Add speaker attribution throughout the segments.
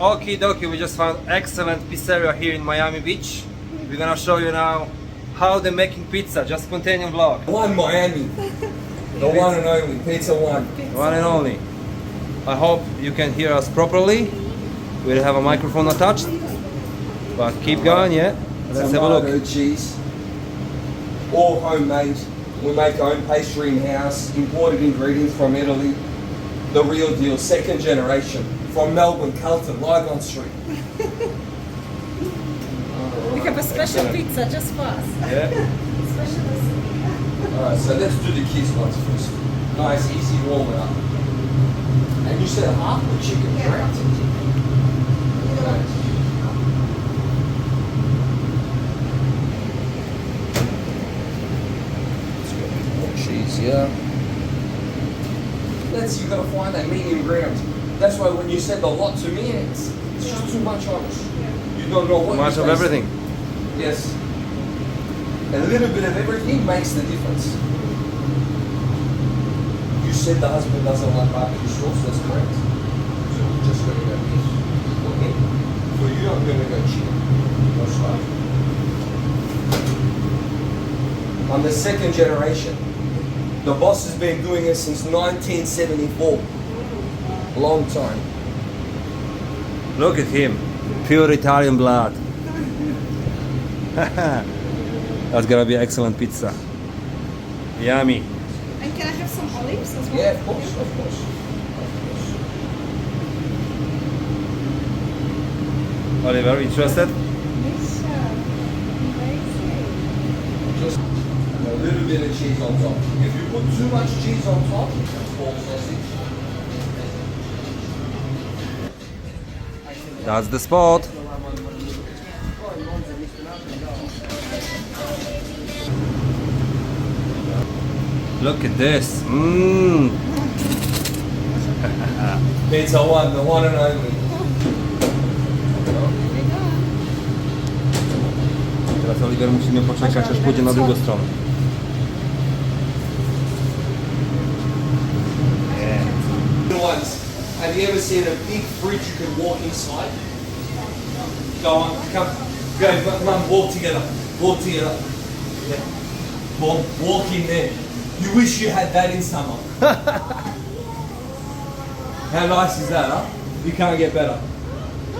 Speaker 1: Okie dokie, we just found excellent pizzeria here in Miami Beach. We're gonna show you now how they're making pizza, just spontaneous vlog.
Speaker 2: One Miami. The one and only. Pizza One.
Speaker 1: One and only. I hope you can hear us properly. We'll have a microphone attached. But keep going, yeah? Let's have a
Speaker 2: Tomato
Speaker 1: look.
Speaker 2: cheese. All homemade. We make our own pastry in-house. Imported ingredients from Italy. The real deal. Second generation. From Melbourne, Carlton, Lygon Street.
Speaker 3: We have a special pizza just for us.
Speaker 1: Yeah?
Speaker 3: Special recipe.
Speaker 2: Alright, so let's do the kids ones first. Nice, easy, warm it up. And you said half the chicken, correct? Okay. Let's get more cheese here. You gotta find that medium ground. That's why when you said a lot to me, it's just too much of it. You don't know what
Speaker 1: Too much
Speaker 2: you're
Speaker 1: of
Speaker 2: tasting.
Speaker 1: everything.
Speaker 2: Yes. A little bit of everything makes the difference. You said the husband doesn't like barbecue sauce, that's correct. So we're just gonna go beef. Okay. For you, I'm gonna go chicken. That's right. I'm the second generation. The boss has been doing it since 1974. Long time.
Speaker 1: Look at him. Pure Italian blood. That's gonna be excellent pizza. Yummy.
Speaker 3: And can I have some olives as well?
Speaker 2: Yeah, of course, of course.
Speaker 1: Oliver, interested?
Speaker 3: Yes, amazing.
Speaker 2: Just a little bit of cheese on top. If you put too much cheese on top, it's pork sausage.
Speaker 1: That's the spot. Look at this. Mmm.
Speaker 2: Pizza One, the one and only.
Speaker 1: Teraz Oliver musimy poczekać, aż pójdzie na drugą stronę.
Speaker 2: Ones. Have you ever seen a big fridge you can walk inside? Go on, come. Go, Mum, walk together. Walk together. Yeah. Mom, walk in there. You wish you had that in summer. How nice is that, huh? You can't get better.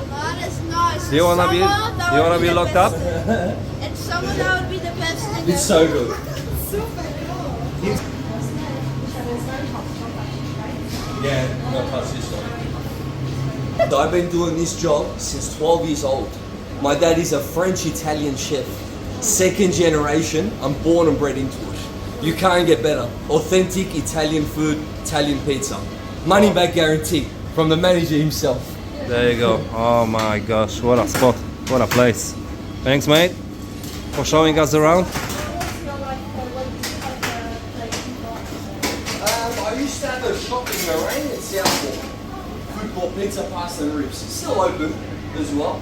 Speaker 4: That is nice.
Speaker 1: Do you wanna be?
Speaker 4: Summer,
Speaker 1: Do you wanna be locked up?
Speaker 4: In summer, that would be the best thing.
Speaker 2: It's so good. Yeah, no touch this one. I've been doing this job since 12 years old. My dad is a French-Italian chef. Second generation, I'm born and bred into it. You can't get better. Authentic Italian food, Italian pizza. Money back guarantee from the manager himself.
Speaker 1: There you go. Oh my gosh, what a spot. What a place. Thanks, mate, for showing us around.
Speaker 2: I used to have a shop in Lorraine in Southport. Food court, pizza, pasta and ribs. It's still open as well.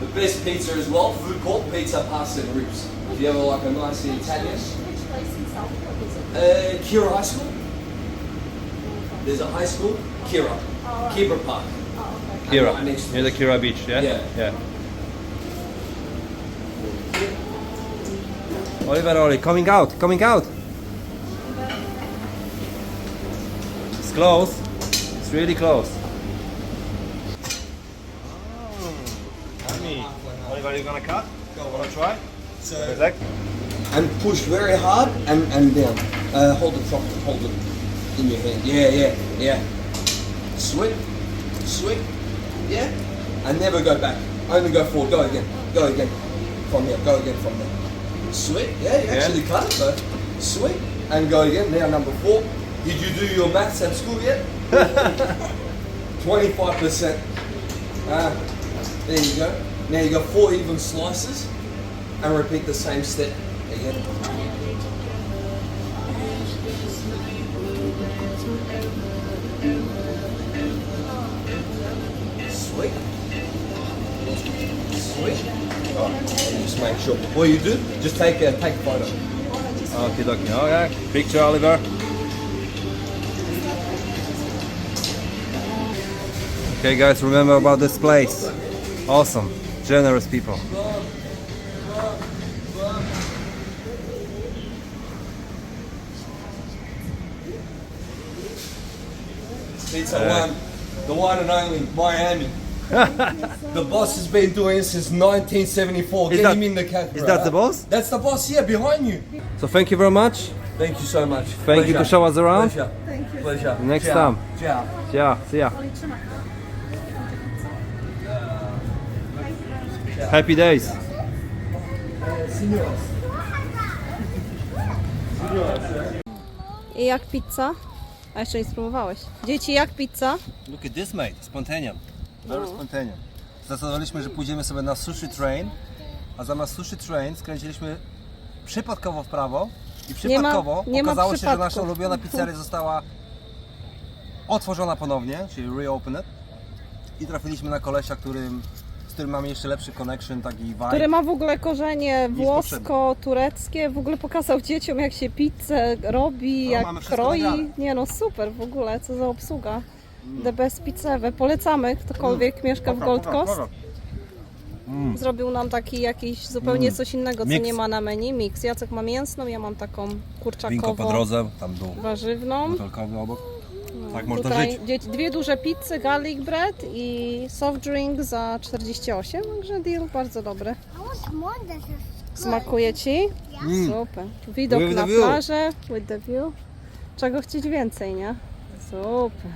Speaker 2: The best pizza as well, food court, pizza, pasta and ribs. If you ever like a nice Italian.
Speaker 3: Which place in Southport is it?
Speaker 2: Kira High School. There's a high school, Kira. Kira Park.
Speaker 3: Oh, okay.
Speaker 1: Kira,
Speaker 2: Right next to
Speaker 1: near the Kira beach, yeah?
Speaker 2: Yeah.
Speaker 1: Yeah. Oliver, Oli, coming out, coming out. It's close. It's really close. Yummy. Oliver, you gonna cut? Wanna try?
Speaker 2: So,
Speaker 1: Exact.
Speaker 2: and push very hard and down. Hold it properly, hold it in your hand. Yeah. Sweep, yeah. And never go back. Only go forward, go again. From here, go again from there. Sweep, yeah, you actually cut it though. Sweep, and go again. Now number 4. Did you do your maths at school yet? 25%. There you go. Now you got 4 even slices and repeat the same step again. Sweet. Just make sure. What you do, just take a photo.
Speaker 1: Okay, dokie. Okay. Picture, Oliver. Okay guys, remember about this place. Awesome, generous people.
Speaker 2: Pizza One, the one and only Miami. The boss has been doing it since 1974.
Speaker 1: Is
Speaker 2: Get
Speaker 1: that-
Speaker 2: him in the camera.
Speaker 1: is that the boss?
Speaker 2: That's the boss, yeah, behind you.
Speaker 1: So thank you very much.
Speaker 2: Thank you so much.
Speaker 1: Thank you to show us around.
Speaker 2: Pleasure.
Speaker 3: Thank you.
Speaker 2: Pleasure.
Speaker 1: Next
Speaker 2: Ciao.
Speaker 1: time.
Speaker 2: Ciao.
Speaker 1: Yeah, see ya.
Speaker 3: Oli, trzymaj.
Speaker 1: Happy days.
Speaker 5: I jak pizza? A jeszcze nie spróbowałeś. Dzieci, jak pizza?
Speaker 1: Look at this mate, spontaneous. Very spontaneous. Zdecydowaliśmy, że pójdziemy sobie na sushi train, a zamiast sushi train skręciliśmy przypadkowo w prawo i przypadkowo
Speaker 5: nie ma
Speaker 1: okazało się, że nasza
Speaker 5: przypadków.
Speaker 1: ulubiona pizzeria została otworzona ponownie, czyli reopened i trafiliśmy na kolesia, z którym mamy jeszcze lepszy connection, taki vibe.
Speaker 5: Który ma w ogóle korzenie
Speaker 1: Niż
Speaker 5: włosko-tureckie. W ogóle pokazał dzieciom, jak się pizzę robi,
Speaker 1: No,
Speaker 5: jak
Speaker 1: mamy wszystko
Speaker 5: kroi.
Speaker 1: nagrane.
Speaker 5: Nie no, super w ogóle, co za obsługa. The best pizza ever. Polecamy, ktokolwiek mieszka w Gold Coast. Zrobił nam taki jakiś zupełnie coś innego, co
Speaker 1: Mix.
Speaker 5: nie ma na menu. Mix. Jacek ma mięsną, ja mam taką
Speaker 1: Winko po
Speaker 5: kurczakową,
Speaker 1: drodze, tam był
Speaker 5: warzywną.
Speaker 1: butelkowy obok. Tak można
Speaker 5: Tutaj
Speaker 1: żyć.
Speaker 5: dwie duże pizzy, garlic bread i soft drink za 48, także deal bardzo dobry. Smakuje Ci? Super. Widok
Speaker 1: With the
Speaker 5: na
Speaker 1: view.
Speaker 5: plażę, with the view. Czego chcieć więcej, nie? Super.